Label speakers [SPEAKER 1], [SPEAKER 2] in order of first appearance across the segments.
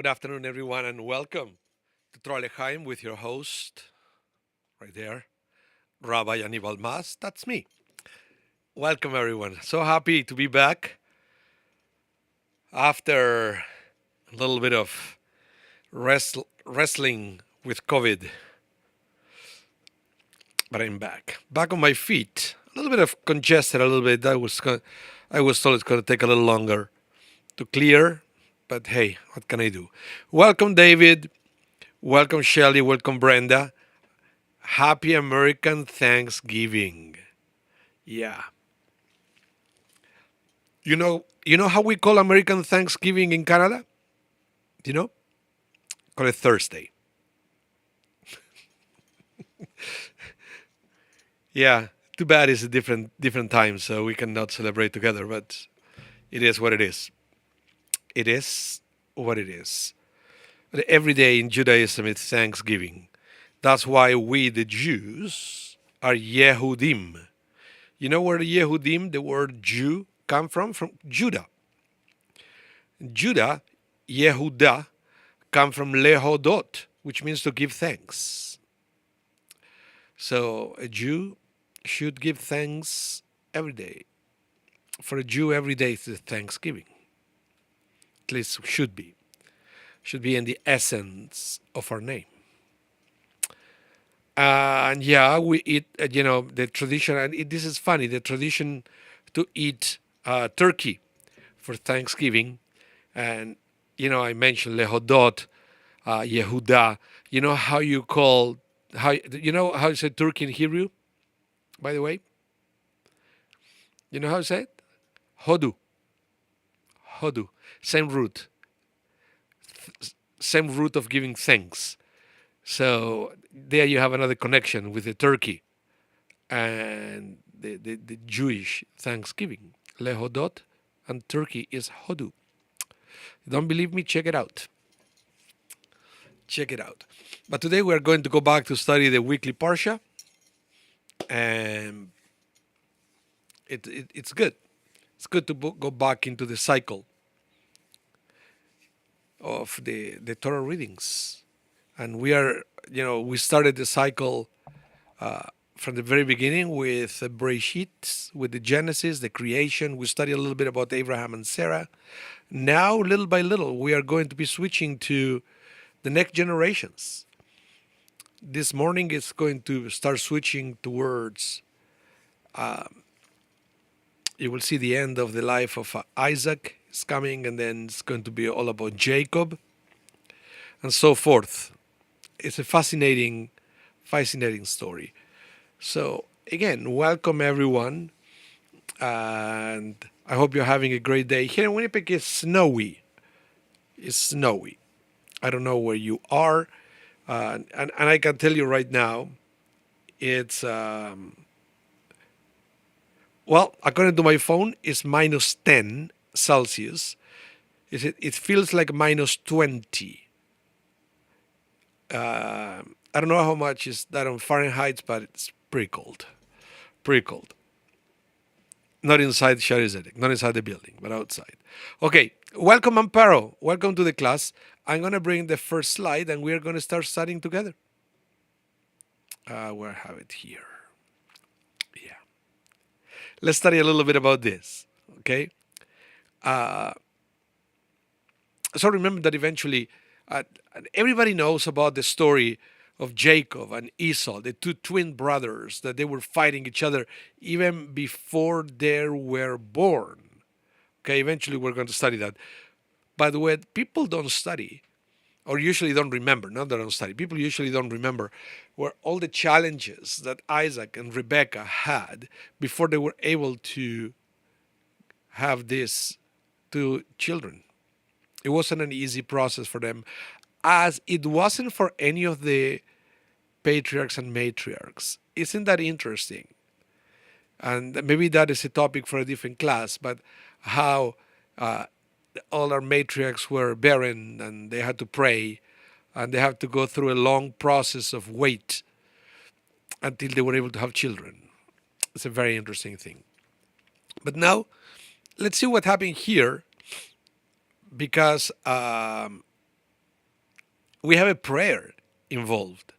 [SPEAKER 1] Good afternoon, everyone, and welcome to Trolleyheim with your host, right there, Rabbi Anibal. That's me. Welcome, everyone. So happy to be back after a little bit of wrestling with COVID, but I'm back. Back on my feet. A little bit of congested, a little bit. I was told it's going to take a little longer to clear, but hey, what can I do? Welcome, David. Welcome, Shelly. Welcome, Brenda. Happy American Thanksgiving. Yeah. You know how we call American Thanksgiving in Canada? Do you know? Call it Thursday. Yeah. Too bad it's a different time, so we cannot celebrate together, but it is what it is. It is what it is. But every day in Judaism is Thanksgiving. That's why we the Jews are Yehudim. You know where Yehudim, the word Jew, come from? From Judah. Judah, Yehuda, come from lehodot, which means to give thanks. So a Jew should give thanks every day. For a Jew, every day is Thanksgiving. At least should be. Should be in the essence of our name. And yeah, we eat, the tradition, and this is funny, the tradition to eat turkey for Thanksgiving. And, I mentioned lehodot, Yehuda. You know how you call, how you say turkey in Hebrew, by the way? You know how you say it? Hodu. Hodu. Same root. Same root of giving thanks. So there you have another connection with the turkey and the Jewish Thanksgiving. Lehodot and turkey is Hodu. Don't believe me? Check it out. Check it out. But today we are going to go back to study the weekly Parsha. And it's good. It's good to go back into the cycle of the Torah readings. And we started the cycle from the very beginning with Bereshit, with the Genesis, the creation. We studied a little bit about Abraham and Sarah. Now, little by little, we are going to be switching to the next generations. This morning, it's going to start switching towards, you will see the end of the life of Isaac is coming, and then it's going to be all about Jacob, and so forth. It's a fascinating story. So, again, welcome everyone, and I hope you're having a great day. Here in Winnipeg, it's snowy. It's snowy. I don't know where you are, and I can tell you right now, it's, according to my phone, it's minus 10 Celsius. It feels like minus 20. I don't know how much is that on Fahrenheit, but it's pretty cold. Pretty cold. Not inside Shari Zedek, not inside the building, but outside. Okay, welcome Amparo. Welcome to the class. I'm going to bring the first slide and we're going to start studying together. Where I have it here. Yeah. Let's study a little bit about this, okay? So remember that eventually everybody knows about the story of Jacob and Esau, the two twin brothers, that they were fighting each other even before they were born. Okay, eventually we're going to study that. By the way, people don't study, or usually don't remember, not that they don't study, people usually don't remember were all the challenges that Isaac and Rebekah had before they were able to have these two children. It wasn't an easy process for them, as it wasn't for any of the patriarchs and matriarchs. Isn't that interesting? And maybe that is a topic for a different class, but how all our matriarchs were barren and they had to pray and they have to go through a long process of wait until they were able to have children. It's a very interesting thing. But now, let's see what happened here, because we have a prayer involved.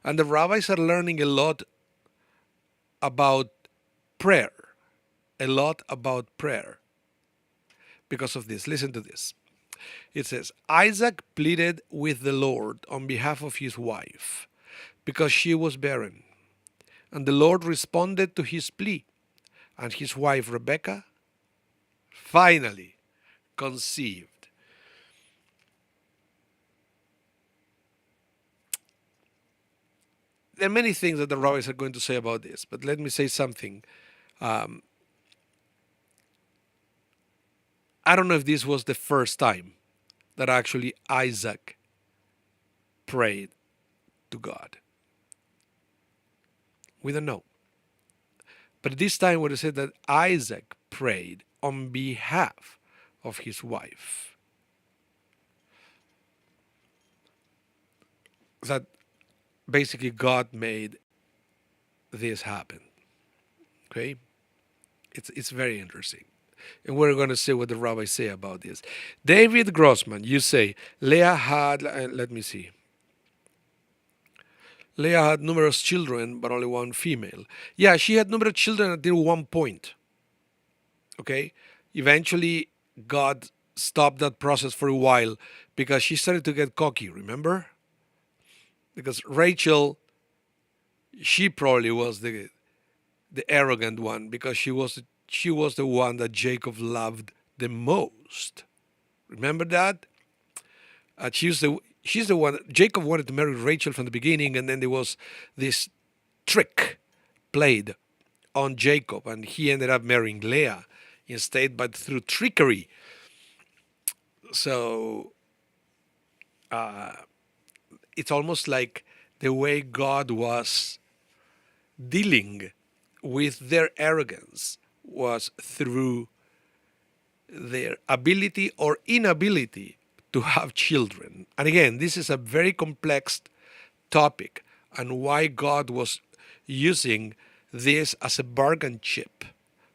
[SPEAKER 1] And the rabbis are learning a lot about prayer, a lot about prayer because of this. Listen to this. It says, Isaac pleaded with the Lord on behalf of his wife because she was barren. And the Lord responded to his plea. And his wife Rebekah finally conceived. There are many things that the rabbis are going to say about this, but let me say something. Um, I don't know if this was the first time that actually Isaac prayed to God. We don't know. But this time, when it said that Isaac prayed on behalf of his wife, that basically God made this happen. Okay? It's very interesting. And we're going to see what the rabbis say about this. David Grossman, you say, Leah had, let me see. Leah had numerous children, but only one female. Yeah, she had numerous children until one point. Okay? Eventually, God stopped that process for a while because she started to get cocky, remember? Because Rachel, she probably was the arrogant one because she was the one that Jacob loved the most. Remember that? She's the one. Jacob wanted to marry Rachel from the beginning, and then there was this trick played on Jacob, and he ended up marrying Leah instead, but through trickery. So it's almost like the way God was dealing with their arrogance was through their ability or inability to have children. And again, this is a very complex topic and why God was using this as a bargain chip,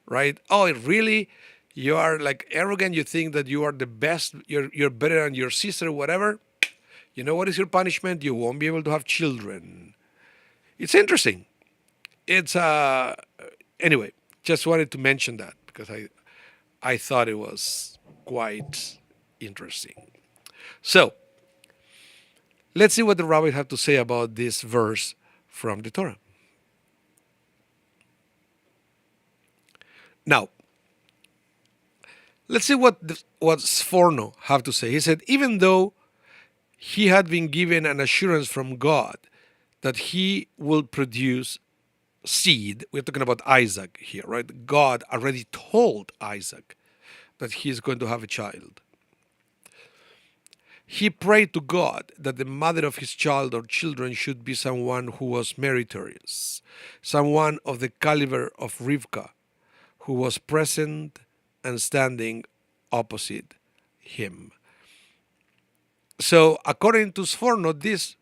[SPEAKER 1] right? Oh, really? You are like arrogant. You think that you are the best. You're better than your sister, whatever. You know what is your punishment? You won't be able to have children. It's interesting. It's anyway. Just wanted to mention that because I thought it was quite interesting. So let's see what the rabbis have to say about this verse from the Torah. Now, let's see what Sforno have to say. He said, even though he had been given an assurance from God that he will produce seed, we're talking about Isaac here, right? God already told Isaac that he is going to have a child. He prayed to God that the mother of his child or children should be someone who was meritorious, someone of the caliber of Rivka, who was present and standing opposite him. So, according to Sforno, this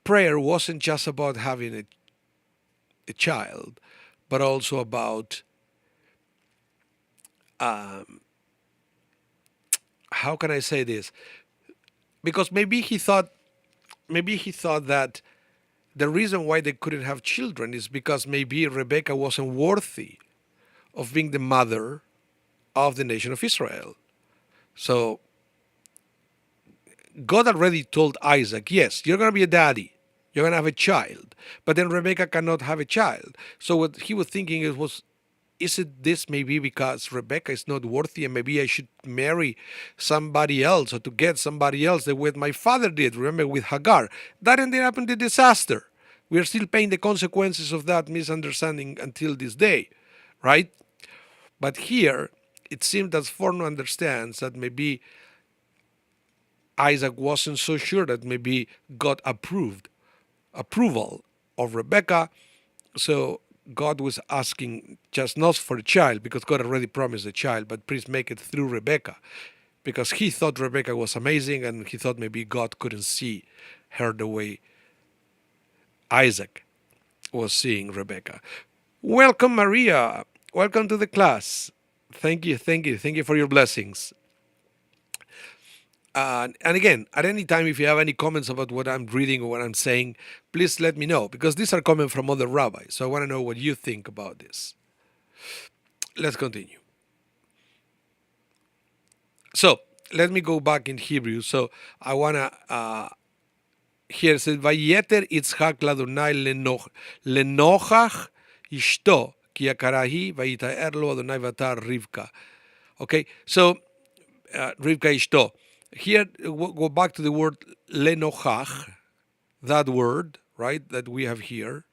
[SPEAKER 1] prayer wasn't just about having a child, but also about how can I say this? Because maybe he thought that the reason why they couldn't have children is because maybe Rebecca wasn't worthy of being the mother of the nation of Israel. So God already told Isaac, yes, you're going to be a daddy. You're going to have a child. But then Rebecca cannot have a child. So what he was thinking is it this maybe because Rebecca is not worthy and maybe I should marry somebody else or to get somebody else the way my father did, remember, with Hagar. That ended up in the disaster. We are still paying the consequences of that misunderstanding until this day, right? But here, it seems that Forno understands that maybe Isaac wasn't so sure that maybe God approval of Rebecca. So God was asking just not for a child, because God already promised a child, but please make it through Rebecca. Because he thought Rebecca was amazing and he thought maybe God couldn't see her the way Isaac was seeing Rebecca. Welcome, Maria. Welcome to the class. Thank you for your blessings. And again, at any time, if you have any comments about what I'm reading or what I'm saying, please let me know, because these are coming from other rabbis. So I want to know what you think about this. Let's continue. So let me go back in Hebrew. So I want to, here it says, Vayeter Yitzchak Ladonai lenochach ishto, ki yakara hi, vayitaer lo Adonai vatar Rivka. Okay, so Rivka ishto. Here, we'll go back to the word lenochach, that word, right, that we have here,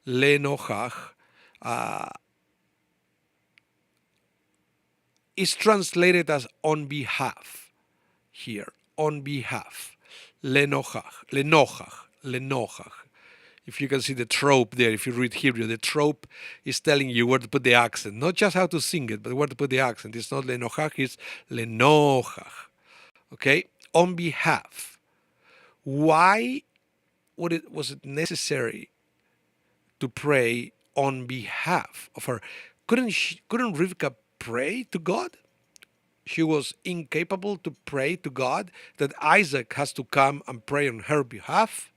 [SPEAKER 1] lenochach, is translated as on behalf here, on behalf. Lenochach. If you can see the trope there, if you read Hebrew, the trope is telling you where to put the accent, not just how to sing it, but where to put the accent. It's not lenochach, it's lenochach. Okay, on behalf. Why was it necessary to pray on behalf of her? Couldn't Rivka pray to God? She was incapable to pray to God, that Isaac has to come and pray on her behalf?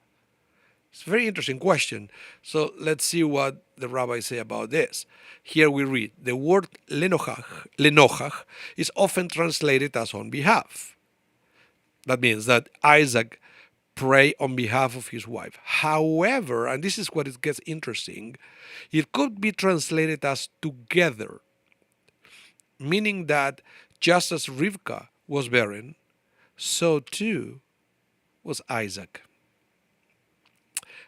[SPEAKER 1] It's a very interesting question. So let's see what the rabbis say about this. Here we read, the word lenochach is often translated as on behalf. That means that Isaac pray on behalf of his wife. However, and this is what it gets interesting, it could be translated as together, meaning that just as Rivka was barren, so too was Isaac.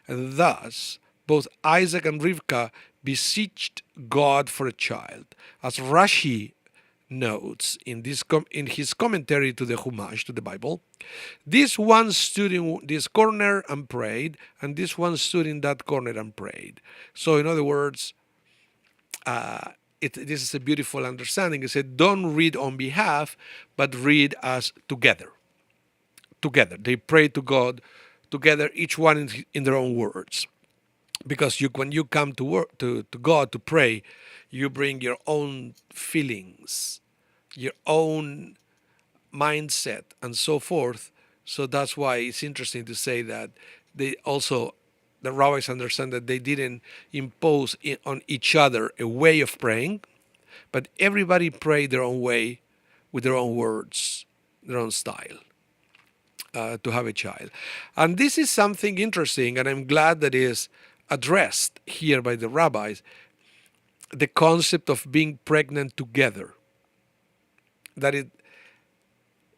[SPEAKER 1] And thus, both Isaac and Rivka beseeched God for a child. As Rashi notes in his commentary to the Chumash, to the Bible, this one stood in this corner and prayed, and this one stood in that corner and prayed. So, in other words, this is a beautiful understanding. It said, don't read on behalf, but read as together. Together. They prayed to God together, each one in their own words. Because when you come to God to pray, you bring your own feelings, your own mindset, and so forth. So that's why it's interesting to say that the rabbis understand that they didn't impose on each other a way of praying, but everybody prayed their own way, with their own words, their own style, to have a child. And this is something interesting, and I'm glad that is addressed here by the rabbis, the concept of being pregnant together. That it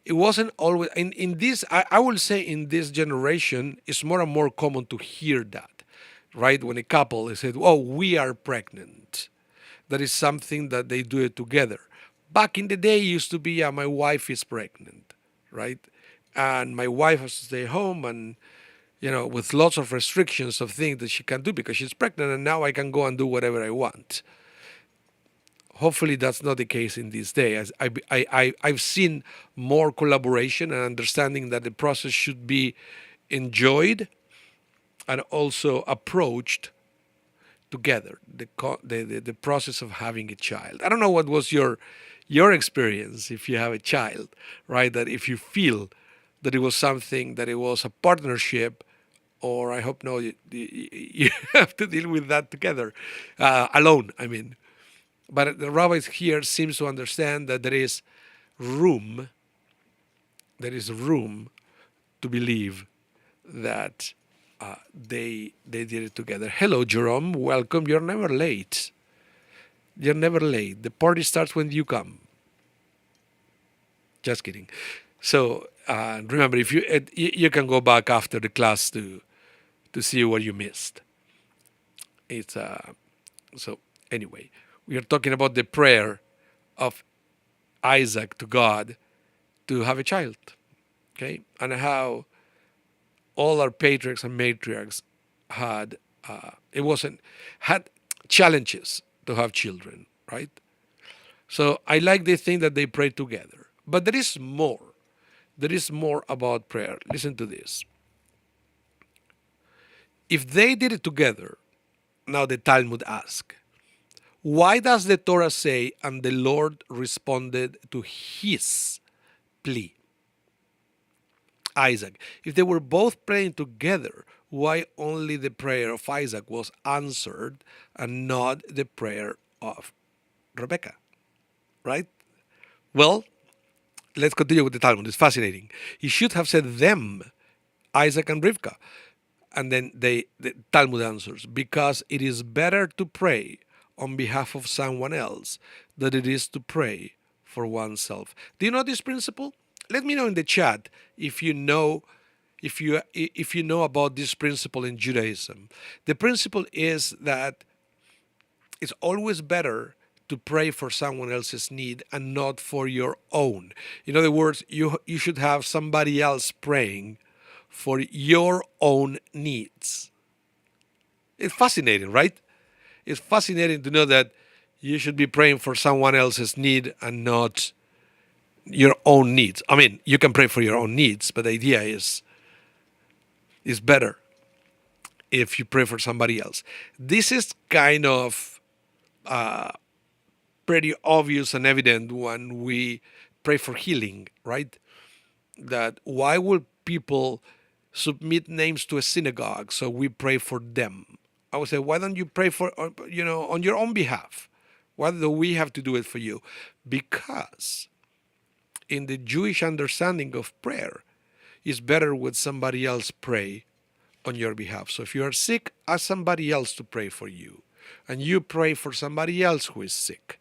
[SPEAKER 1] wasn't always in this. I will say in this generation, it's more and more common to hear that, right? When a couple is said, "Oh, we are pregnant," that is something that they do it together. Back in the day, it used to be, "Yeah, my wife is pregnant," right? And my wife has to stay home, and with lots of restrictions of things that she can do because she's pregnant, and now I can go and do whatever I want. Hopefully that's not the case in this day. As I've seen more collaboration and understanding that the process should be enjoyed and also approached together. The process of having a child. I don't know what was your experience if you have a child, right? That if you feel that it was something, that it was a partnership, or I hope no, you have to deal with that together, alone. I mean. But the rabbis here seems to understand that there is room to believe that they did it together. Hello, Jerome. Welcome. You're never late. You're never late. The party starts when you come. Just kidding. So remember, if you can go back after the class to see what you missed. It's so anyway. We are talking about the prayer of Isaac to God to have a child, okay? And how all our patriarchs and matriarchs had challenges to have children, right? So I like the thing that they prayed together. But there is more. There is more about prayer. Listen to this. If they did it together, now the Talmud asks, why does the Torah say, and the Lord responded to his plea? Isaac. If they were both praying together, why only the prayer of Isaac was answered and not the prayer of Rebecca? Right? Well, let's continue with the Talmud. It's fascinating. He should have said them, Isaac and Rivka. And then the Talmud answers, because it is better to pray on behalf of someone else than it is to pray for oneself. Do you know this principle? Let me know in the chat if you know about this principle in Judaism. The principle is that it's always better to pray for someone else's need and not for your own. In other words, you should have somebody else praying for your own needs. It's fascinating, right? It's fascinating to know that you should be praying for someone else's need and not your own needs. I mean, you can pray for your own needs, but the idea is better if you pray for somebody else. This is kind of pretty obvious and evident when we pray for healing, right? That why would people submit names to a synagogue so we pray for them? I would say, why don't you pray for, on your own behalf? Why do we have to do it for you? Because in the Jewish understanding of prayer, it's better when somebody else pray on your behalf. So if you are sick, ask somebody else to pray for you. And you pray for somebody else who is sick.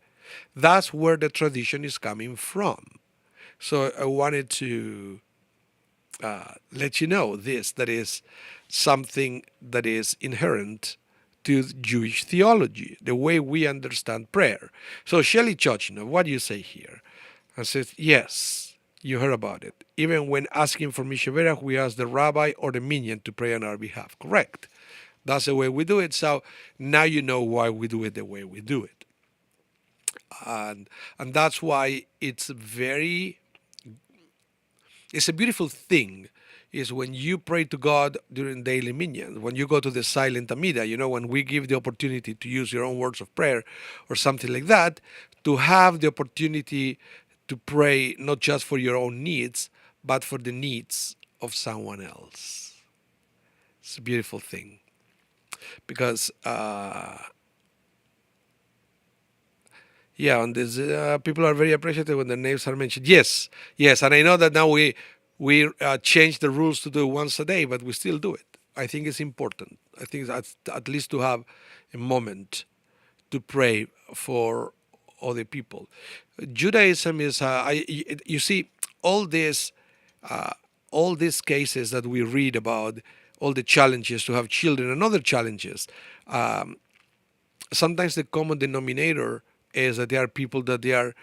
[SPEAKER 1] That's where the tradition is coming from. So I wanted to let you know this, that is something that is inherent to Jewish theology, the way we understand prayer. So Shelley Chochinov, what do you say here? I said, yes, you heard about it. Even when asking for Mishaverach, we ask the rabbi or the minyan to pray on our behalf. Correct. That's the way we do it. So now you know why we do it the way we do it. And that's why it's a beautiful thing is when you pray to God during daily minyan, when you go to the silent Amida, when we give the opportunity to use your own words of prayer or something like that, to have the opportunity to pray not just for your own needs, but for the needs of someone else. It's a beautiful thing. Because, on this, people are very appreciative when their names are mentioned. Yes, and I know that now we change the rules to do it once a day, but we still do it. I think it's important. I think that's at least to have a moment to pray for other people. Judaism is, you see, all these cases that we read about, all the challenges to have children and other challenges, sometimes the common denominator is that there are people that they are,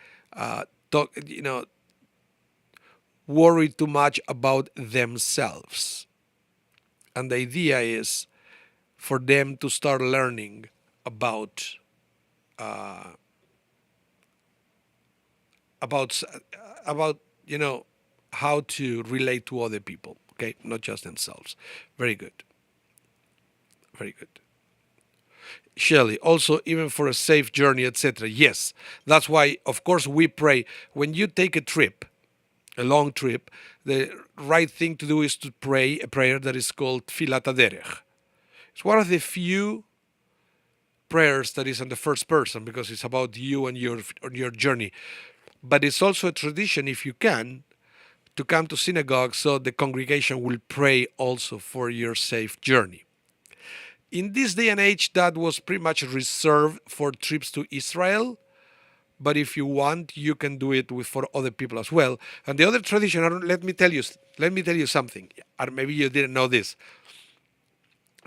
[SPEAKER 1] worried too much about themselves. And the idea is for them to start learning about how to relate to other people, okay, not just themselves. Very good. Very good. Shelley, also even for a safe journey, etc. Yes, that's why, of course, we pray. When you take a long trip, the right thing to do is to pray a prayer that is called Tfilat HaDerech. It's one of the few prayers that is in the first person because it's about you and your journey. But it's also a tradition, if you can, to come to synagogue so the congregation will pray also for your safe journey. In this day and age, that was pretty much reserved for trips to Israel. But if you want, you can do it for other people as well. And the other tradition, let me tell you something, or maybe you didn't know this.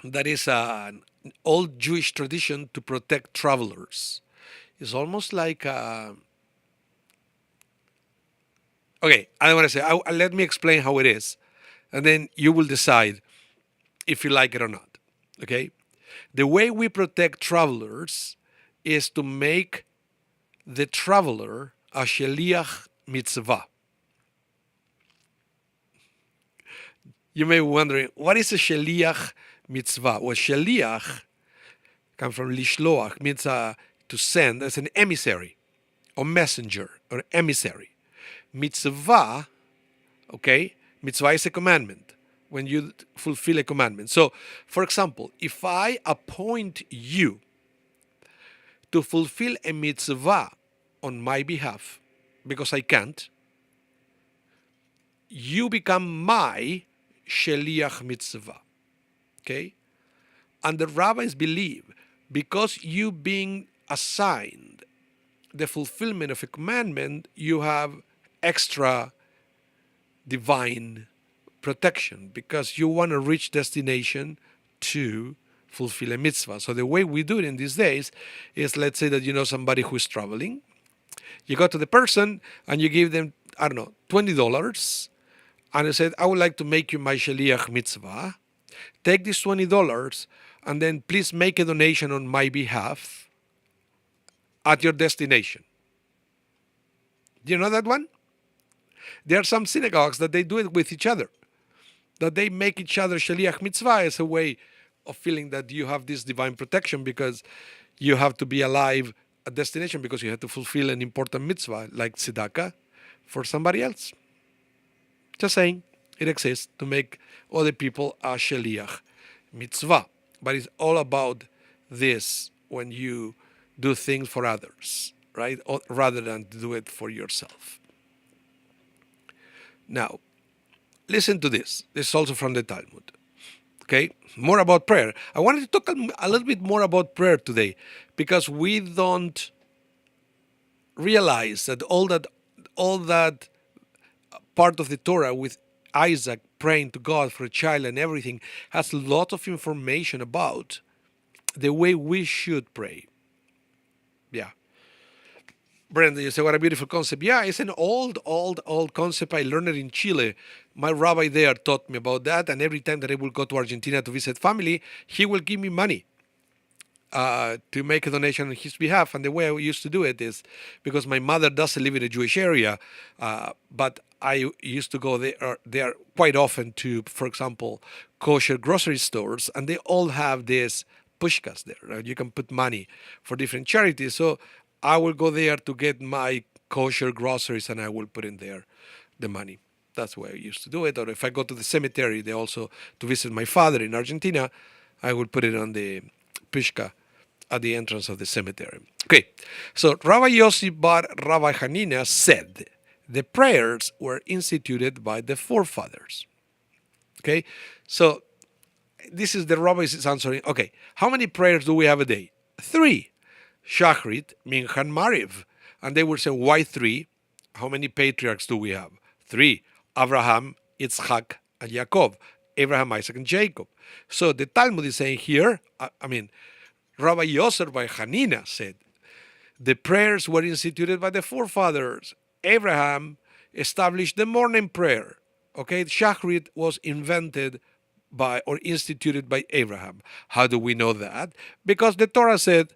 [SPEAKER 1] That is an old Jewish tradition to protect travelers. It's almost like okay, I don't want to say. Let me explain how it is, and then you will decide if you like it or not. Okay, the way we protect travelers is to make the traveler a sheliach mitzvah. You may be wondering, what is a sheliach mitzvah? Well, sheliach comes from lishloach, means to send as an emissary, or messenger, or emissary. Mitzvah, okay, Mitzvah is a commandment. When you fulfill a commandment. So, for example, if I appoint you to fulfill a mitzvah on my behalf, because I can't, you become my sheliach mitzvah. Okay? And the rabbis believe because you being assigned the fulfillment of a commandment, you have extra divine protection because you want to reach destination to fulfill a mitzvah. So the way we do it in these days is, let's say that you know somebody who is traveling. You go to the person and you give them, I don't know, $20, and you said, I would like to make you my shaliach mitzvah. Take this $20 and then please make a donation on my behalf at your destination. Do you know that one? There are some synagogues that they do it with each other, that they make each other shaliach mitzvah as a way of feeling that you have this divine protection because you have to be alive at destination because you have to fulfill an important mitzvah like tzedakah for somebody else. Just saying, it exists to make other people a shaliach mitzvah. But it's all about this when you do things for others, right? Rather than do it for yourself. Now, listen to this. This is also from the Talmud. Okay, more about prayer. I wanted to talk a little bit more about prayer today because we don't realize that all that part of the Torah with Isaac praying to God for a child and everything has a lot of information about the way we should pray. Yeah. Brenda, you say, what a beautiful concept. Yeah, it's an old concept. I learned it in Chile. My rabbi there taught me about that. And every time that I will go to Argentina to visit family, he will give me money to make a donation on his behalf. And the way I used to do it is because my mother doesn't live in a Jewish area, but I used to go there quite often to, for example, kosher grocery stores. And they all have this pushkas there. Right? You can put money for different charities. So I will go there to get my kosher groceries and I will put in there the money. That's the way I used to do it. Or if I go to the cemetery, they also, to visit my father in Argentina, I will put it on the pushka at the entrance of the cemetery. Okay, so Rabbi Yossi bar Rabbi Hanina said the prayers were instituted by the forefathers. Okay, so this is the rabbi is answering. Okay, how many prayers do we have a day? 3. Shachrit, Mincha, and Mariv. And they will say, why 3? How many patriarchs do we have? 3. Abraham, Yitzchak, and Yaakov. Abraham, Isaac, and Jacob. So the Talmud is saying here, Rabbi Yosef by Hanina said, the prayers were instituted by the forefathers. Abraham established the morning prayer. Okay, Shachrit was invented by or instituted by Abraham. How do we know that? Because the Torah said,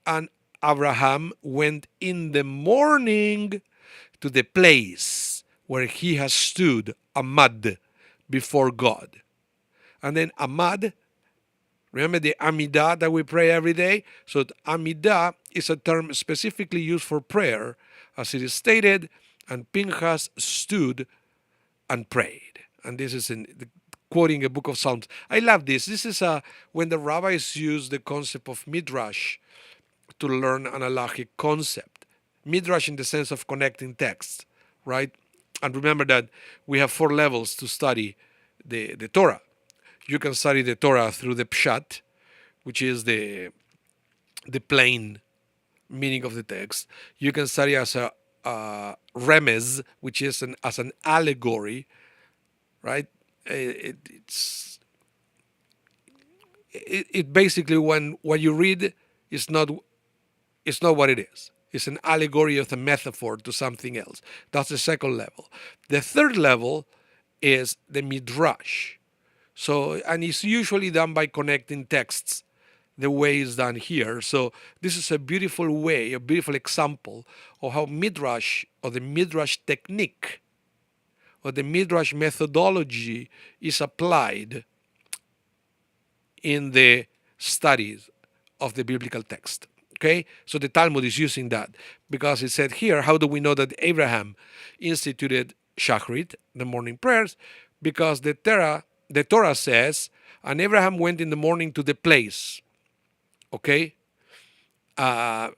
[SPEAKER 1] and Abraham went in the morning to the place where he has stood, Amad, before God. And then Amad, remember the Amidah that we pray every day? So Amidah is a term specifically used for prayer, as it is stated, and Pinchas stood and prayed. And this is quoting a book of Psalms. I love this. This is when the rabbis use the concept of Midrash to learn an halachic concept. Midrash in the sense of connecting texts, right? And remember that we have 4 levels to study the Torah. You can study the Torah through the Pshat, which is the plain meaning of the text. You can study as a remez, which is as an allegory, right? It basically, when what you read is not what it is. It's an allegory of a metaphor to something else. That's the second level. The third level is the midrash. So, and it's usually done by connecting texts the way it's done here. So this is a beautiful way, a beautiful example of how midrash or the midrash technique or the midrash methodology is applied in the studies of the biblical text. Okay, so the Talmud is using that because it said here, how do we know that Abraham instituted Shachrit, the morning prayers, because the Torah says, and Abraham went in the morning to the place, okay? Uh,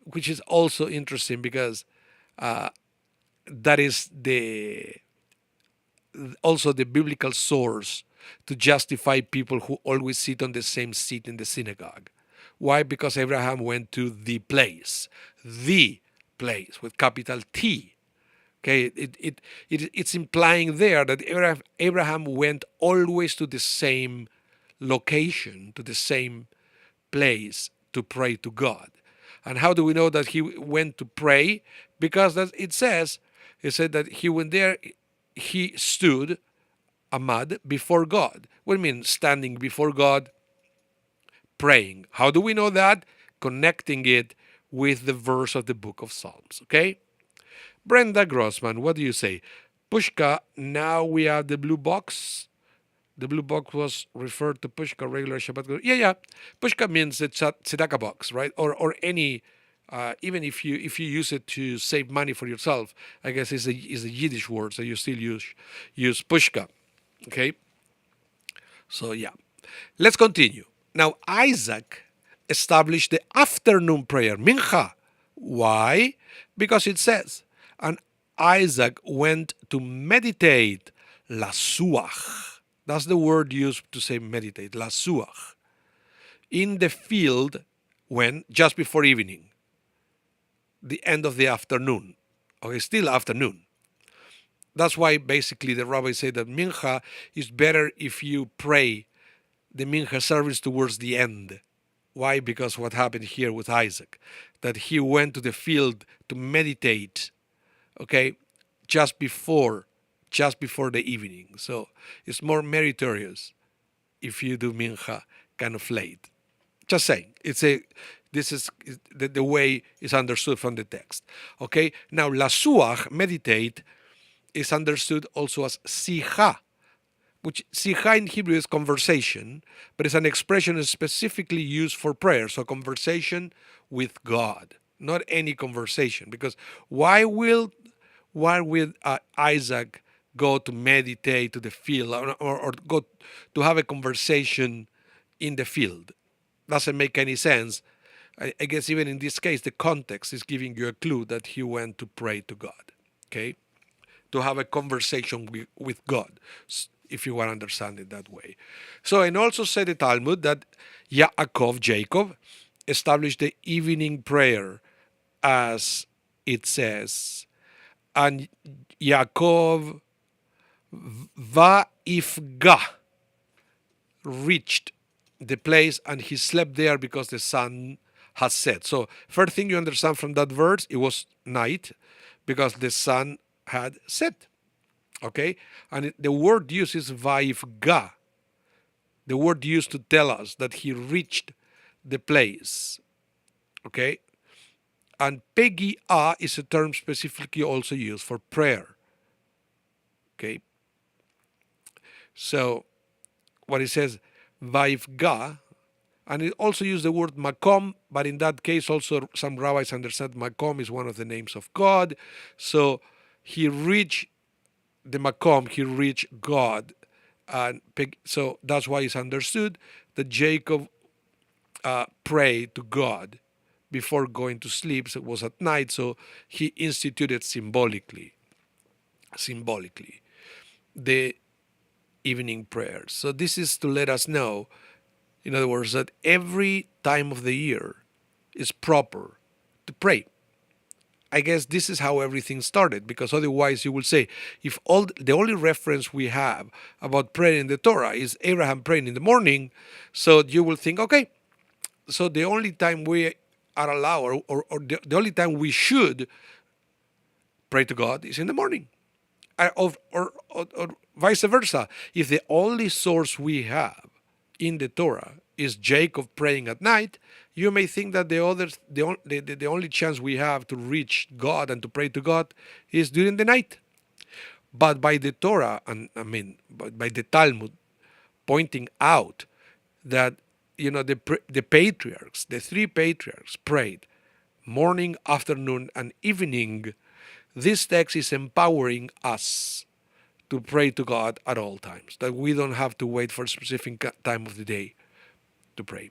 [SPEAKER 1] which is also interesting because that is also the biblical source to justify people who always sit on the same seat in the synagogue. Why? Because Abraham went to the place with capital T. Okay, it's implying there that Abraham went always to the same location, to the same place to pray to God. And how do we know that he went to pray? Because it said that he went there, he stood, Amad, before God. What do you mean standing before God, praying? How do we know that? Connecting it with the verse of the book of Psalms, okay? Brenda Grossman, what do you say? Pushka, now we have the blue box. The blue box was referred to Pushka, regular Shabbat. Yeah. Pushka means the tzedakah box, right? Or any, even if you use it to save money for yourself, I guess is a Yiddish word, so you still use Pushka. Okay. So yeah, let's continue. Now Isaac established the afternoon prayer, mincha. Why? Because it says, and Isaac went to meditate, lasuach. That's the word used to say meditate, lasuach, in the field when just before evening, the end of the afternoon. Okay, still afternoon. That's why basically the rabbi said that mincha is better if you pray the mincha service towards the end. Why? Because what happened here with Isaac, that he went to the field to meditate, okay, just before the evening. So it's more meritorious if you do mincha kind of late. Just saying, this is the way it's understood from the text. Okay, now lasuach, meditate, is understood also as sicha, which sicha in Hebrew is conversation, but it's an expression specifically used for prayer. So conversation with God, not any conversation. Because why will Isaac go to meditate to the field or go to have a conversation in the field? Doesn't make any sense. I guess even in this case, the context is giving you a clue that he went to pray to God. Okay? To have a conversation with God, if you want to understand it that way. So, and also said the Talmud that Jacob, established the evening prayer, as it says, and Yaakov Va'ifga reached the place and he slept there because the sun has set. So, first thing you understand from that verse, it was night because the sun had set. Okay? And the word used is Va'ifga. The word used to tell us that he reached the place. Okay? And Pegi'ah is a term specifically also used for prayer. Okay? So, what it says, Va'ifga, and it also used the word makom, but in that case also some rabbis understand makom is one of the names of God. So, he reached the makom, he reached God. And so that's why it's understood that Jacob prayed to God before going to sleep. So it was at night, so he instituted symbolically the evening prayers. So this is to let us know, in other words, that every time of the year is proper to pray. I guess this is how everything started, because otherwise you will say, if the only reference we have about prayer in the Torah is Abraham praying in the morning, so you will think, okay, so the only time we are allowed, or the only time we should pray to God is in the morning. Or vice versa. If the only source we have in the Torah is Jacob praying at night, you may think that the only chance we have to reach God and to pray to God is during the night. But by the Torah, and by the Talmud, pointing out that the patriarchs, the three patriarchs, prayed morning, afternoon, and evening, this text is empowering us to pray to God at all times, that we don't have to wait for a specific time of the day to pray.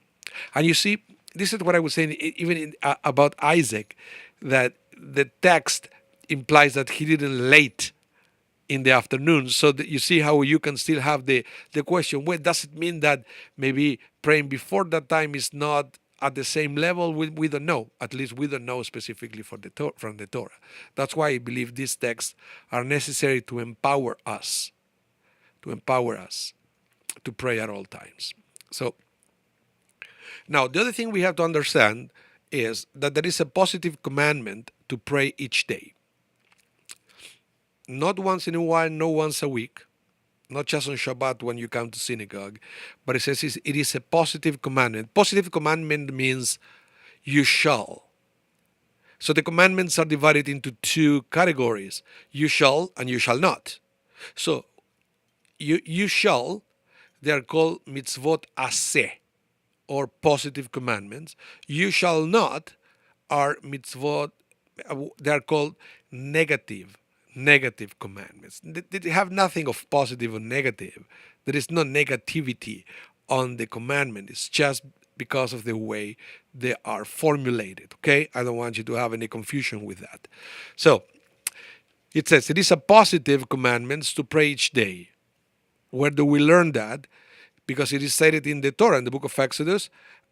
[SPEAKER 1] And you see, this is what I was saying, even about Isaac, that the text implies that he didn't late in the afternoon. So that you see how you can still have the question, well, does it mean that maybe praying before that time is not at the same level? We don't know. At least we don't know specifically from the Torah. That's why I believe these texts are necessary to empower us, to pray at all times. So now the other thing we have to understand is that there is a positive commandment to pray each day. Not once in a while, not once a week, not just on Shabbat when you come to synagogue, but it says it is a positive commandment. Positive commandment means you shall. So the commandments are divided into two categories: you shall and you shall not. So you shall, they are called mitzvot aseh, or positive commandments. You shall not are mitzvot, they are called negative commandments. They have nothing of positive or negative. There is no negativity on the commandment. It's just because of the way they are formulated. Okay? I don't want you to have any confusion with that. So it says it is a positive commandments to pray each day. Where do we learn that? Because it is stated in the Torah, in the book of Exodus,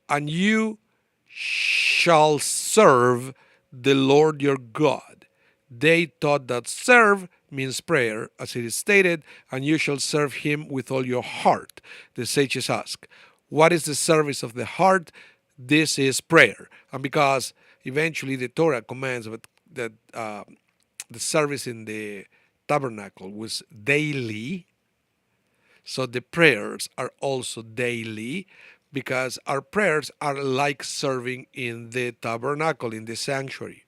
[SPEAKER 1] and you shall serve the Lord your God. They taught that serve means prayer, as it is stated, and you shall serve him with all your heart. The sages ask, what is the service of the heart? This is prayer. And because eventually the Torah commands that the service in the tabernacle was daily, so the prayers are also daily, because our prayers are like serving in the tabernacle, in the sanctuary.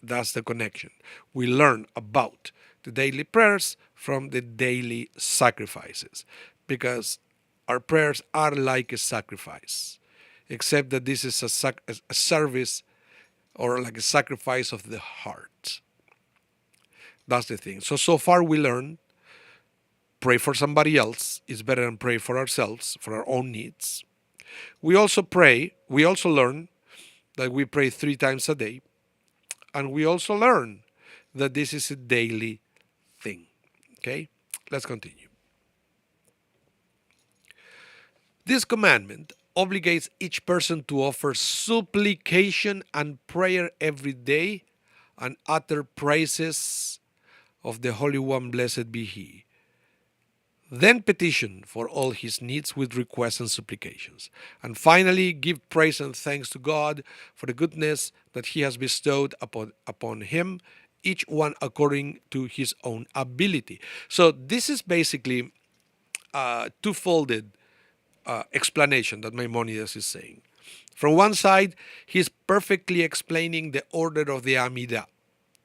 [SPEAKER 1] That's the connection. We learn about the daily prayers from the daily sacrifices, because our prayers are like a sacrifice, except that this is a service, or like a sacrifice of the heart. That's the thing. So far we learn pray for somebody else is better than pray for ourselves, for our own needs. We also learn that we pray 3 times a day. And we also learn that this is a daily thing. Okay? Let's continue. This commandment obligates each person to offer supplication and prayer every day and utter praises of the Holy One, blessed be He. Then petition for all his needs with requests and supplications. And finally, give praise and thanks to God for the goodness that he has bestowed upon him, each one according to his own ability. So this is basically a two-folded explanation that Maimonides is saying. From one side, he's perfectly explaining the order of the Amidah.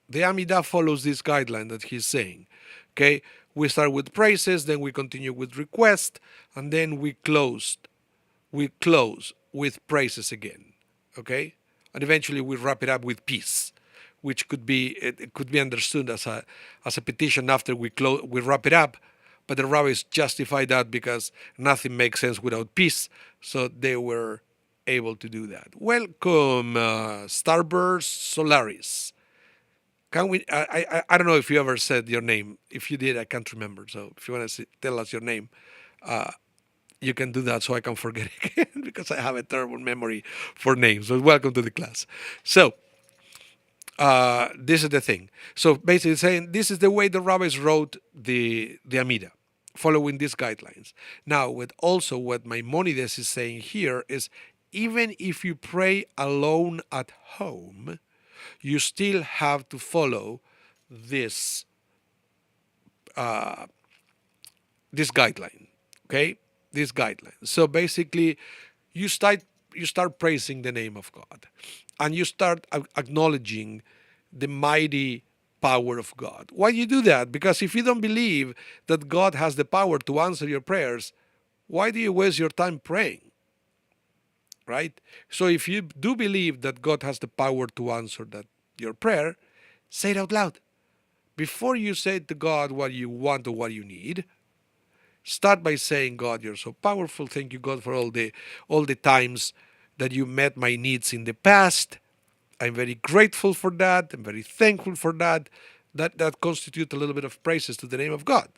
[SPEAKER 1] The Amidah follows this guideline that he's saying. Okay, we start with praises, then we continue with request, and then we close with praises again. Okay, and eventually we wrap it up with peace, which could be understood as a petition after we wrap it up. But the rabbis justify that because nothing makes sense without peace, so they were able to do that. Welcome, Starburst Solaris. Can we? I don't know if you ever said your name. If you did, I can't remember. So if you want to tell us your name, you can do that so I can forget again because I have a terrible memory for names. So welcome to the class. So this is the thing. So basically saying this is the way the rabbis wrote the Amidah, following these guidelines. Now, what Maimonides is saying here is, even if you pray alone at home, you still have to follow this guideline. Okay, this guideline. So basically, you start praising the name of God, and you start acknowledging the mighty power of God. Why do you do that? Because if you don't believe that God has the power to answer your prayers, why do you waste your time praying? Right? So if you do believe that God has the power to answer your prayer, Say it out loud. Before you say to God what you want or what you need, start by saying, God, you're so powerful. Thank you, God, for all the times that you met my needs in the past. I'm very grateful for that. I'm very thankful for that. That constitutes a little bit of praises to the name of God.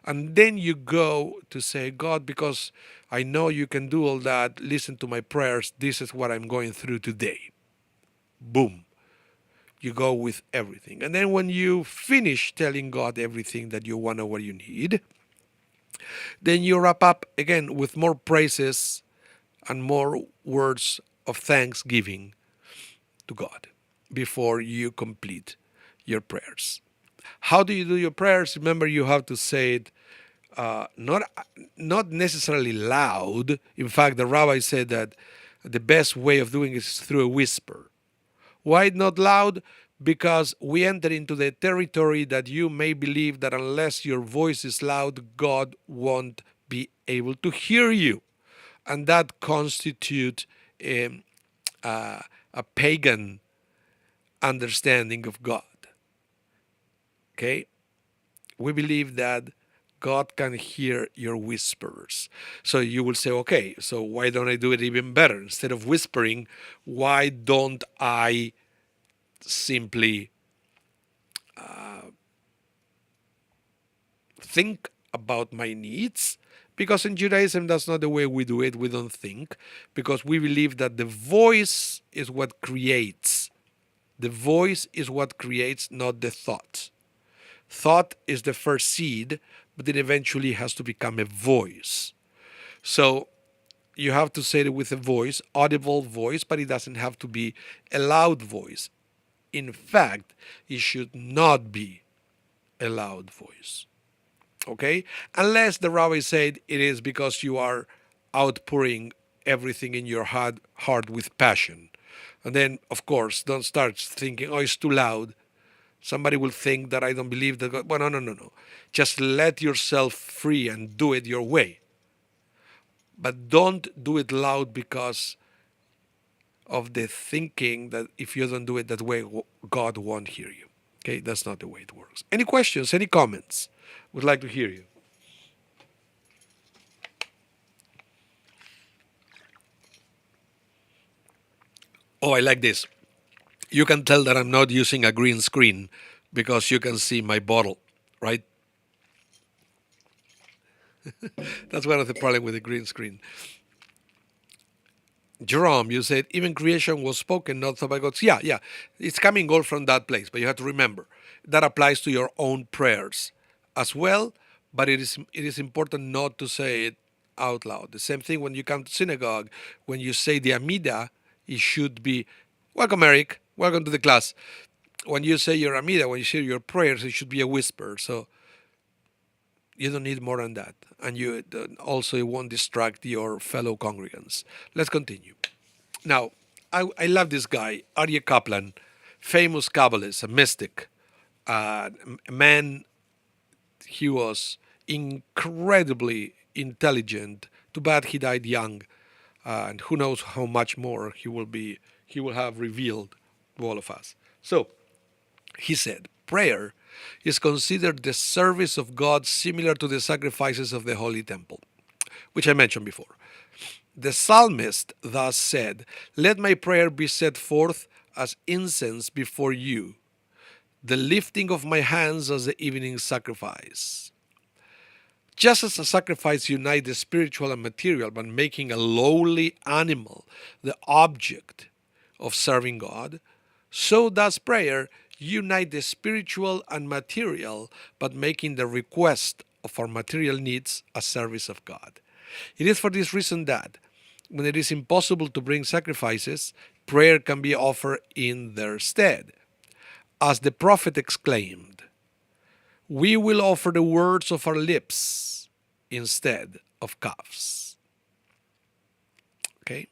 [SPEAKER 1] And then you go to say, God, because I know you can do all that, listen to my prayers. This is what I'm going through today. Boom. You go with everything. And then when you finish telling God everything that you want or what you need, then you wrap up again with more praises and more words of thanksgiving to God before you complete your prayers. How do you do your prayers? Remember, you have to say it not necessarily loud. In fact, the rabbi said that the best way of doing it is through a whisper. Why not loud? Because we enter into the territory that you may believe that unless your voice is loud, God won't be able to hear you. And that constitutes a pagan understanding of God. Okay? We believe that God can hear your whispers. So you will say, okay, so why don't I do it even better? Instead of whispering, why don't I simply think about my needs? Because in Judaism, that's not the way we do it. We don't think, because we believe that the voice is what creates. The voice is what creates, not the thought. Thought is the first seed, but it eventually has to become a voice. So you have to say it with a voice, audible voice, but it doesn't have to be a loud voice. In fact, it should not be a loud voice. Okay? Unless the rabbi said it is because you are outpouring everything in your heart with passion. And then, of course, don't start thinking, oh, it's too loud. Somebody will think that I don't believe that God. Well, no. Just let yourself free and do it your way. But don't do it loud because of the thinking that if you don't do it that way, God won't hear you. Okay, that's not the way it works. Any questions, any comments? Would like to hear you. Oh, I like this. You can tell that I'm not using a green screen because you can see my bottle, right? That's one of the problems with the green screen. Jerome, you said even creation was spoken, not thought by God. Yeah. It's coming all from that place, but you have to remember that applies to your own prayers as well. But it is important not to say it out loud. The same thing when you come to synagogue, when you say the Amida, it should be, welcome Eric, welcome to the class. When you say your Amida, when you say your prayers, it should be a whisper. So you don't need more than that. And you also it won't distract your fellow congregants. Let's continue. Now, I love this guy, Aryeh Kaplan, famous Kabbalist, a mystic, a man. He was incredibly intelligent. Too bad he died young, and who knows how much more he will be. He will have revealed to all of us. So he said, prayer is considered the service of God similar to the sacrifices of the Holy Temple, which I mentioned before. The psalmist thus said, let my prayer be set forth as incense before you, the lifting of my hands as the evening sacrifice. Just as a sacrifice unites the spiritual and material by making a lowly animal the object of serving God, so does prayer unite the spiritual and material but making the request of our material needs a service of God. It is for this reason that when it is impossible to bring sacrifices, prayer can be offered in their stead. As the prophet exclaimed, we will offer the words of our lips instead of calves. Okay?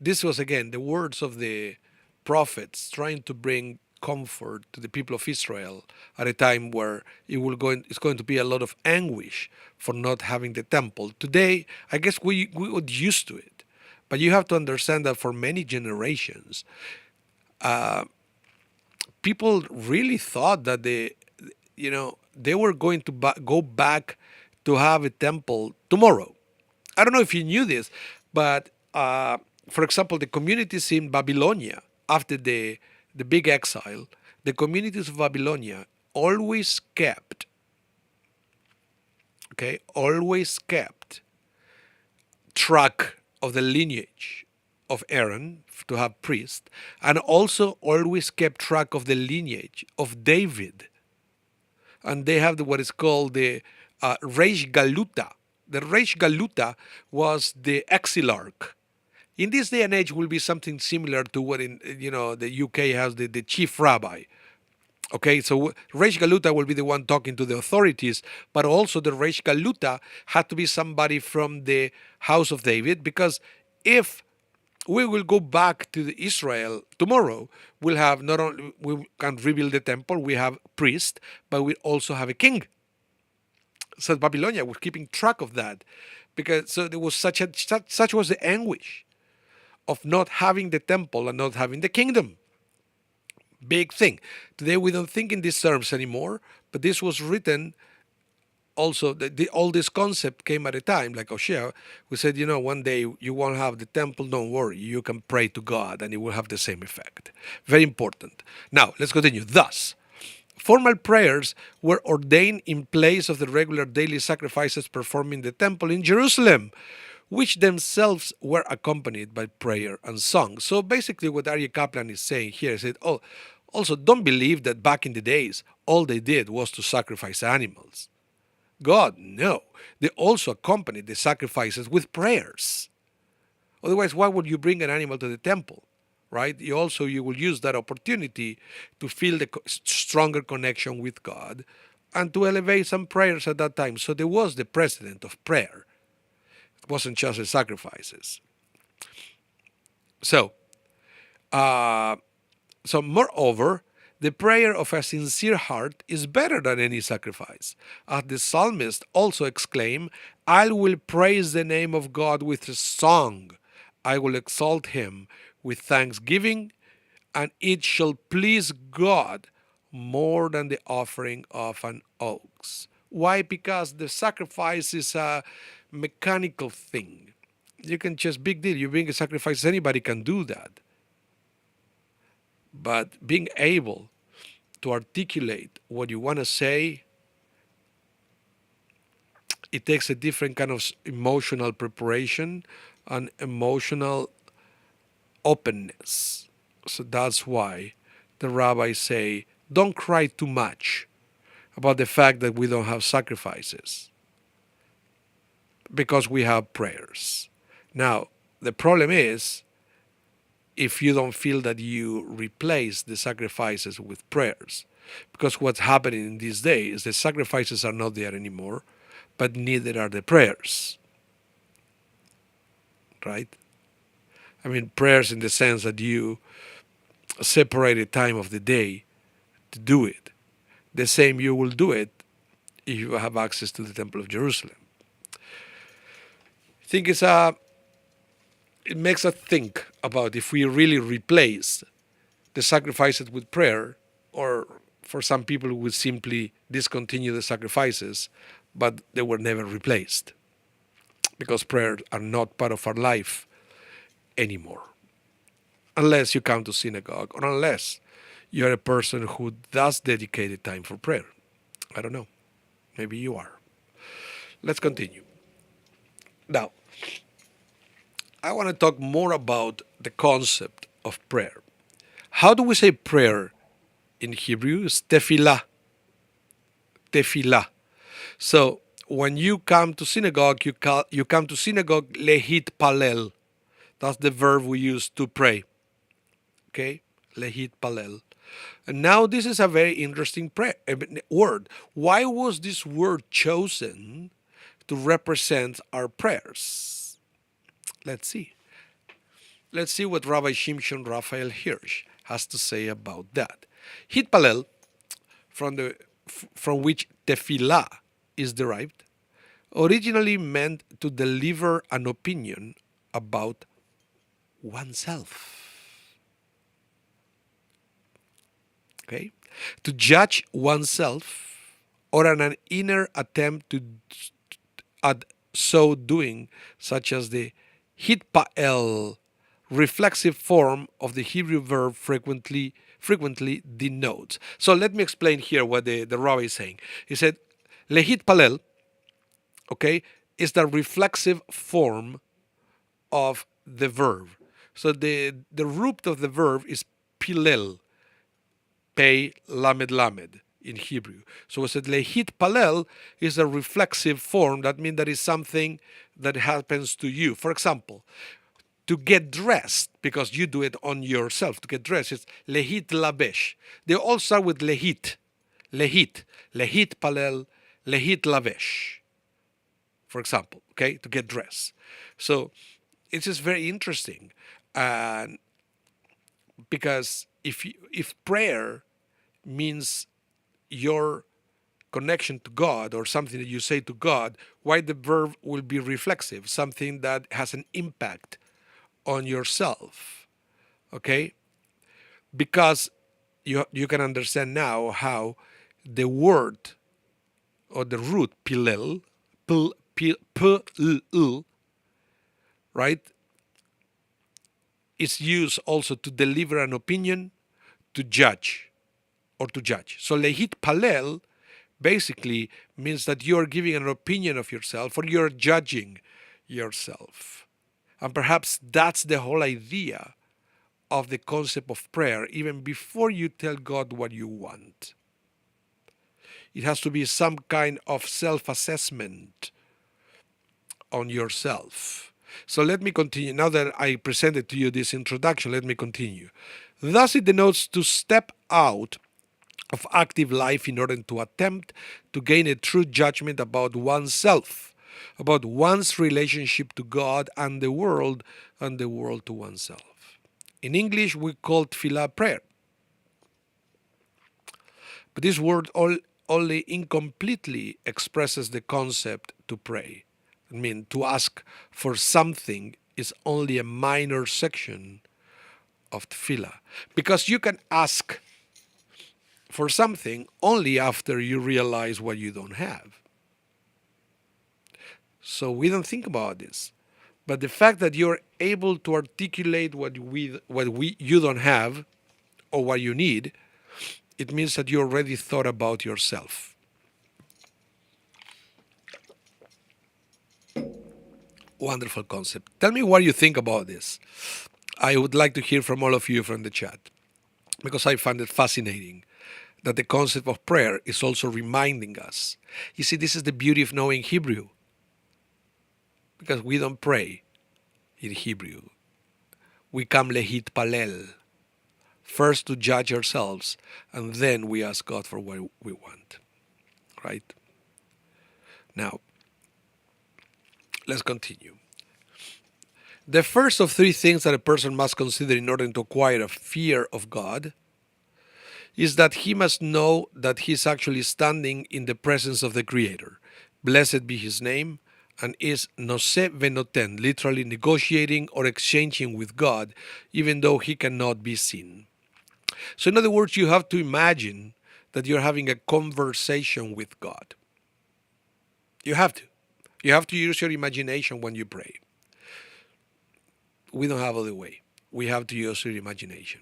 [SPEAKER 1] This was again the words of the prophets trying to bring comfort to the people of Israel at a time where it's going to be a lot of anguish for not having the temple. Today, I guess we got used to it. But you have to understand that for many generations, people really thought that they were going to go back to have a temple tomorrow. I don't know if you knew this, but for example, the communities in Babylonia after the big exile, the communities of Babylonia always kept, okay, always kept track of the lineage of Aaron to have priest, and also always kept track of the lineage of David. And they have what is called the Reish Galuta. The Reish Galuta was the exilarch. In this day and age, will be something similar to what in the UK has the chief rabbi. Okay, so Reish Galuta will be the one talking to the authorities, but also the Reish Galuta had to be somebody from the house of David, because if we will go back to Israel tomorrow, we'll have not only we can rebuild the temple, we have priest, but we also have a king. So Babylonia was keeping track of that, because so there was such was the anguish of not having the temple and not having the kingdom. Big thing. Today we don't think in these terms anymore, but this was written also. All this concept came at a time, like Hosea, who said, one day you won't have the temple, don't worry, you can pray to God and it will have the same effect. Very important. Now, let's continue. Thus, formal prayers were ordained in place of the regular daily sacrifices performed in the temple in Jerusalem, which themselves were accompanied by prayer and song. So basically what Aryeh Kaplan is saying here is that, also don't believe that back in the days all they did was to sacrifice animals. God, no. They also accompanied the sacrifices with prayers. Otherwise, why would you bring an animal to the temple? Right? You will use that opportunity to feel the stronger connection with God and to elevate some prayers at that time. So there was the precedent of prayer. It wasn't just the sacrifices. So moreover, the prayer of a sincere heart is better than any sacrifice. As the psalmist also exclaimed, I will praise the name of God with a song. I will exalt him with thanksgiving, and it shall please God more than the offering of an ox. Why? Because the sacrifice is a mechanical thing. You can just, big deal, you bring a sacrifice, anybody can do that. But being able to articulate what you want to say, it takes a different kind of emotional preparation and emotional openness. So that's why the rabbis say, don't cry too much about the fact that we don't have sacrifices, because we have prayers. Now, the problem is, if you don't feel that you replace the sacrifices with prayers. Because what's happening in these days, the sacrifices are not there anymore, but neither are the prayers. Right? I mean, prayers in the sense that you separate a time of the day to do it. The same you will do it if you have access to the Temple of Jerusalem. I think it makes us think about if we really replace the sacrifices with prayer, or for some people who would simply discontinue the sacrifices, but they were never replaced, because prayers are not part of our life anymore. Unless you come to synagogue, or unless you're a person who does dedicate time for prayer. I don't know. Maybe you are. Let's continue. Now, I want to talk more about the concept of prayer. How do we say prayer in Hebrew? It's tefillah. Tefillah. So when you come to synagogue, you come to synagogue lehit palel. That's the verb we use to pray. Okay? Lehit palel. And now this is a very interesting word. Why was this word chosen to represent our prayers? Let's see. Let's see what Rabbi Shimshon Raphael Hirsch has to say about that. Hitpalel, from which tefillah is derived, originally meant to deliver an opinion about oneself. Okay? To judge oneself, or an inner attempt to at so doing, such as the hitpa'el, reflexive form of the Hebrew verb frequently denotes. So let me explain here what the rabbi is saying. He said, lehit palel, okay, is the reflexive form of the verb. So the root of the verb is pilel, pei lamed lamed in Hebrew. So we said lehit palel is a reflexive form. That means that is something that happens to you. For example, to get dressed, because you do it on yourself, to get dressed, it's lehit labesh. They all start with lehit. Lehit palel, lehit lavesh, for example, okay, to get dressed. So it's just very interesting. And because if prayer means your connection to God or something that you say to God, why the verb will be reflexive, something that has an impact on yourself, okay? Because you can understand now how the word or the root pilel, right, is used also to deliver an opinion, to judge, or to judge. So lehit palel basically means that you are giving an opinion of yourself or you're judging yourself. And perhaps that's the whole idea of the concept of prayer, even before you tell God what you want. It has to be some kind of self-assessment on yourself. So let me continue. Now that I presented to you this introduction, let me continue. Thus, it denotes to step out of active life in order to attempt to gain a true judgment about oneself, about one's relationship to God and the world to oneself. In English, we call tefillah prayer. But this word only incompletely expresses the concept to pray. I mean, to ask for something is only a minor section of tefillah. Because you can ask for something only after you realize what you don't have. So we don't think about this. But the fact that you're able to articulate what you don't have or what you need, it means that you already thought about yourself. Wonderful concept. Tell me what you think about this. I would like to hear from all of you from the chat, because I find it fascinating that the concept of prayer is also reminding us. You see, this is the beauty of knowing Hebrew, because we don't pray in Hebrew. We come lehit palel, first to judge ourselves, and then we ask God for what we want. Right? Now, let's continue. The first of three things that a person must consider in order to acquire a fear of God is that he must know that he is actually standing in the presence of the Creator. Blessed be his name, and is noseh venoten, literally negotiating or exchanging with God, even though he cannot be seen. So in other words, you have to imagine that you're having a conversation with God. You have to. You have to use your imagination when you pray. We don't have other way. We have to use your imagination.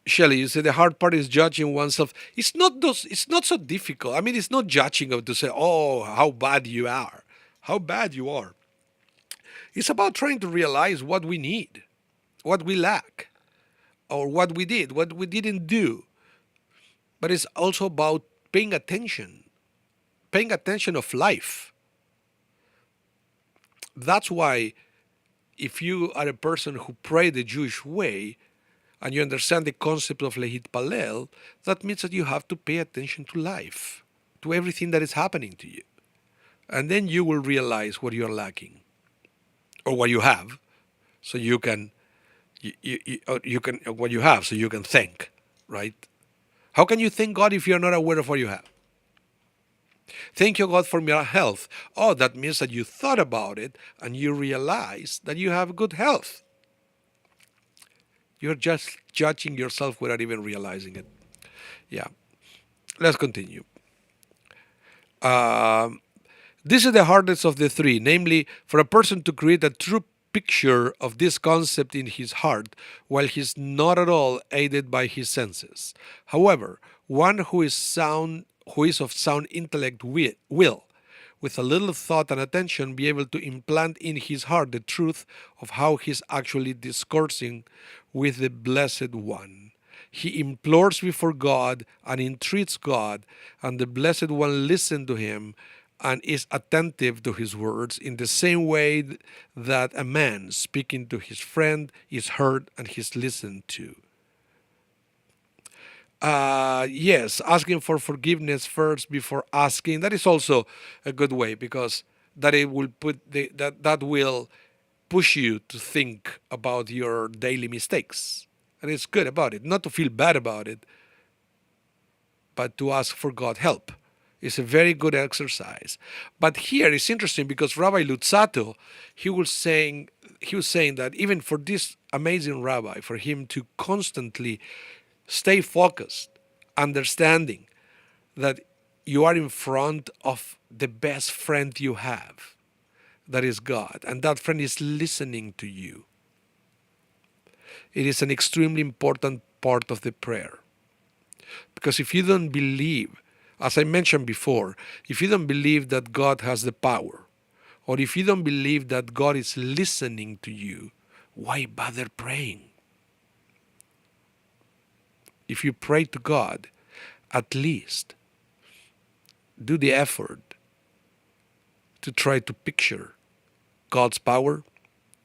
[SPEAKER 1] Shelley, you say the hard part is judging oneself. It's not so difficult. I mean, it's not judging of to say, oh, how bad you are. How bad you are. It's about trying to realize what we need, what we lack, or what we did, what we didn't do. But it's also about paying attention of life. That's why if you are a person who pray the Jewish way and you understand the concept of lehit palel, that means that you have to pay attention to life, to everything that is happening to you. And then you will realize what you're lacking or what you have, so you can what you have, so you can thank, right? How can you thank God if you're not aware of what you have? Thank you, God, for your health. Oh, that means that you thought about it and you realize that you have good health. You're just judging yourself without even realizing it. Yeah. Let's continue. Um, this is the hardest of the three, namely, for a person to create a true picture of this concept in his heart while he's not at all aided by his senses. However, one who is of sound intellect will, with a little thought and attention, be able to implant in his heart the truth of how he's actually discoursing with the Blessed One. He implores before God and entreats God, and the Blessed One listens to him and is attentive to his words in the same way that a man speaking to his friend is heard and is listened to. Yes, asking for forgiveness first before asking, that is also a good way, because it will that will push you to think about your daily mistakes. And it's good about it, not to feel bad about it, but to ask for God help. It's a very good exercise. But here it's interesting because Rabbi Lutzato, he was saying that even for this amazing rabbi, for him to constantly stay focused, understanding that you are in front of the best friend you have, that is God, and that friend is listening to you. It is an extremely important part of the prayer. Because if you don't believe, as I mentioned before, if you don't believe that God has the power, or if you don't believe that God is listening to you, why bother praying? If you pray to God, at least do the effort to try to picture God's power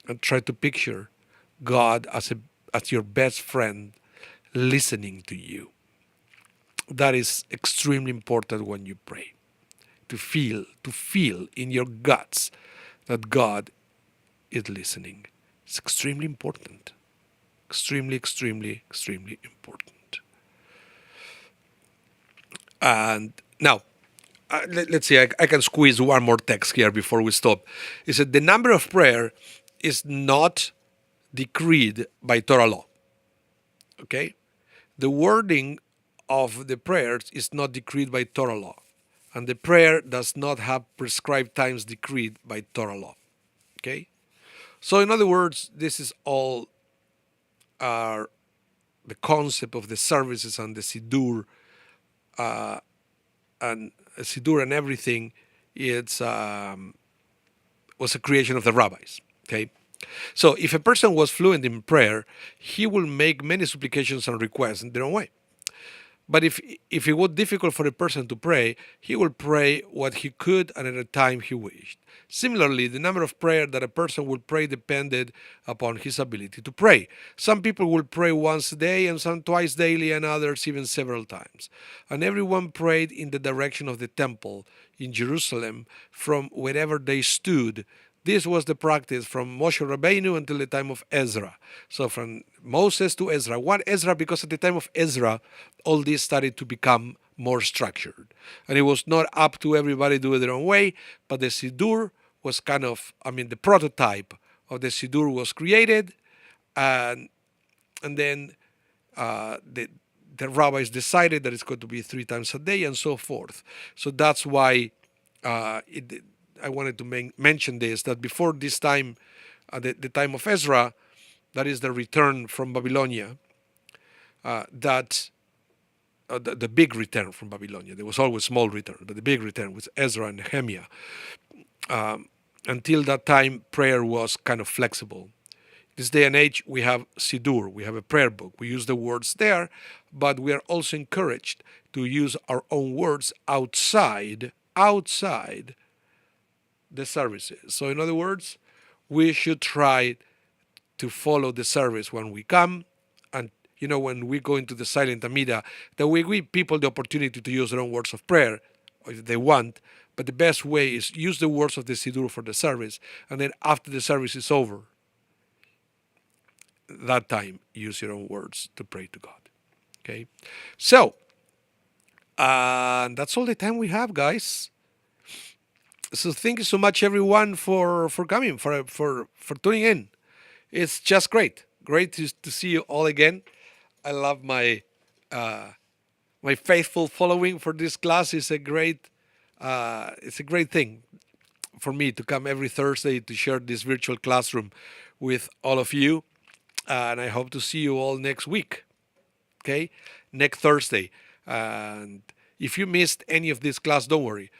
[SPEAKER 1] and try to picture God as your best friend listening to you. That is extremely important when you pray. To feel in your guts that God is listening. It's extremely important. Extremely, extremely, extremely important. And now, let's see, I can squeeze one more text here before we stop. It said the number of prayer is not decreed by Torah law. Okay? The wording of the prayers is not decreed by Torah law. And the prayer does not have prescribed times decreed by Torah law. Okay? So in other words, this is all the concept of the services and the Siddur and everything. It's was a creation of the rabbis. Okay? So if a person was fluent in prayer, he will make many supplications and requests in their own way. But if it was difficult for a person to pray, he will pray what he could and at a time he wished. Similarly, the number of prayer that a person will pray depended upon his ability to pray. Some people will pray once a day and some twice daily and others even several times. And everyone prayed in the direction of the temple in Jerusalem from wherever they stood. This was the practice from Moshe Rabbeinu until the time of Ezra. So from Moses to Ezra. Why Ezra? Because at the time of Ezra, all this started to become more structured. And it was not up to everybody to do it their own way, but the Siddur was kind of, the prototype of the Siddur was created, and then the rabbis decided that it's going to be 3 times a day and so forth. So that's why I wanted to mention this, that before this time, the time of Ezra, that is the return from Babylonia, the big return from Babylonia. There was always small return, but the big return with Ezra and Nehemiah. Until that time, prayer was kind of flexible. This day and age, we have Siddur, we have a prayer book. We use the words there, but we are also encouraged to use our own words outside the services. So in other words, we should try to follow the service when we come, and when we go into the silent Amida, that we give people the opportunity to use their own words of prayer if they want, but the best way is use the words of the Siddur for the service, and then after the service is over, that time use your own words to pray to God. Okay? So, that's all the time we have, guys. So thank you so much, everyone, for coming, for tuning in. It's just great. great to see you all again. I love my faithful following for this class. It's a great thing for me to come every Thursday to share this virtual classroom with all of you. And I hope to see you all next week. Okay, next Thursday. And if you missed any of this class, don't worry.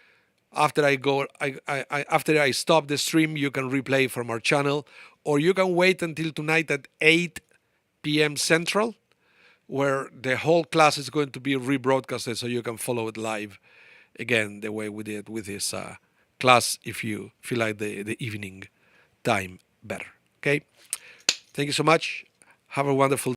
[SPEAKER 1] After after I stop the stream, you can replay from our channel, or you can wait until tonight at 8 p.m. Central, where the whole class is going to be rebroadcasted, so you can follow it live again the way we did with this class if you feel like the evening time better. Okay? Thank you so much. Have a wonderful